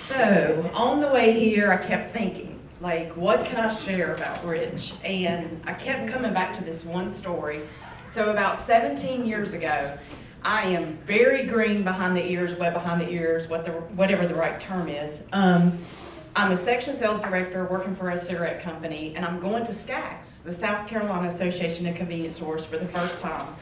So on the way here, I kept thinking, like, what can I share about Rich? And I kept coming back to this one story. So about 17 years ago, I am very green behind the ears, wet behind the ears, whatever the right term is. I'm a section sales director working for a cigarette company, and I'm going to SCACS, the South Carolina Association of Convenience Stores, for the first time.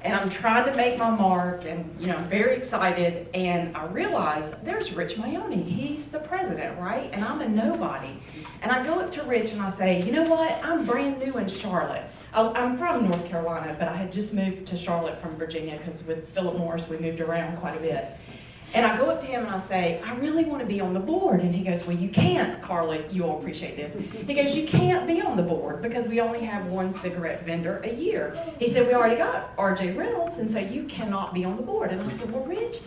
And I'm trying to make my mark, and I'm very excited, and I realize there's Rich Mayoni. He's the president, right? And I'm a nobody. And I go up to Rich and I say, you know what? I'm brand new in Charlotte. I'm from North Carolina, but I had just moved to Charlotte from Virginia because with Philip Morris, we moved around quite a bit. And I go up to him and I say, I really want to be on the board. And he goes, well, you can't, Carly, you'll appreciate this. He goes, you can't be on the board because we only have one cigarette vendor a year. He said, we already got RJ Reynolds, and so you cannot be on the board. And I said, well, Rich,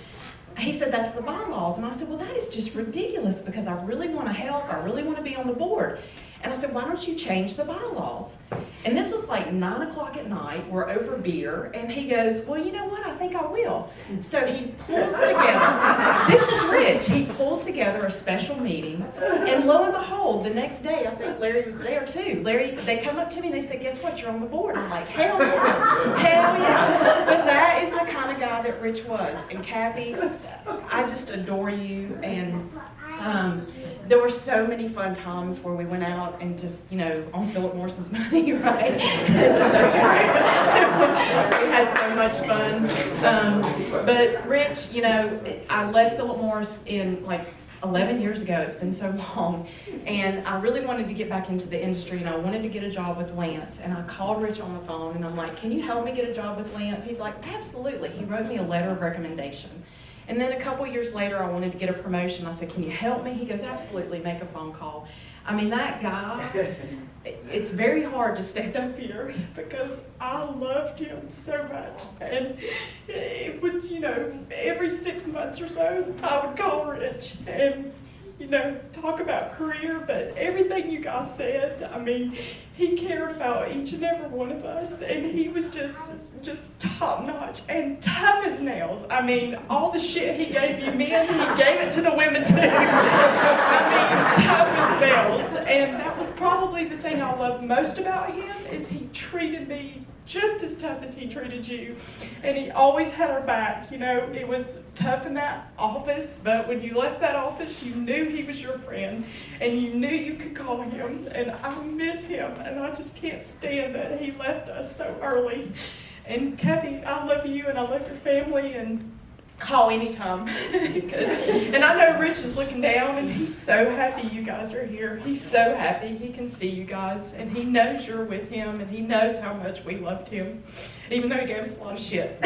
he said, that's the bylaws. And I said, well, that is just ridiculous because I really want to help. I really want to be on the board. And I said, why don't you change the bylaws? And this was like 9 o'clock at night. We're over beer. And he goes, well, you know what? I think I will. So he pulls together, this is Rich, he pulls together a special meeting. And lo and behold, the next day, I think Larry was there too. Larry, they come up to me and they say, guess what? You're on the board. I'm like, hell yeah, hell yeah. But that is the kind of guy that Rich was. And Kathy, I just adore you. And there were so many fun times where we went out and just, on Philip Morris's money, right? Such great. We had so much fun. But Rich, I left Philip Morris in like 11 years ago. It's been so long. And I really wanted to get back into the industry, and I wanted to get a job with Lance. And I called Rich on the phone and I'm like, can you help me get a job with Lance? He's like, absolutely. He wrote me a letter of recommendation. And then a couple years later, I wanted to get a promotion. I said, can you help me? He goes, absolutely, make a phone call. I mean, that guy, it's very hard to stand up here because I loved him so much. And it was, every 6 months or so, I would call Rich and, talk about career. But everything you guys said, I mean, he cared about each and every one of us. And he was just top notch and tough as nails. I mean, all the shit he gave you men, he gave it to the women too. I mean, tough as nails. And that was probably the thing I loved most about him, is he treated me just as tough as he treated you. And he always had our back. It was tough in that office, but when you left that office, you knew he was your friend, and you knew you could call him. And I miss him, and I just can't stand that he left us so early. And Kathy, I love you, and I love your family, and call anytime. And I know Rich is looking down, and he's so happy you guys are here. He's so happy he can see you guys, and he knows you're with him, and he knows how much we loved him, even though he gave us a lot of shit.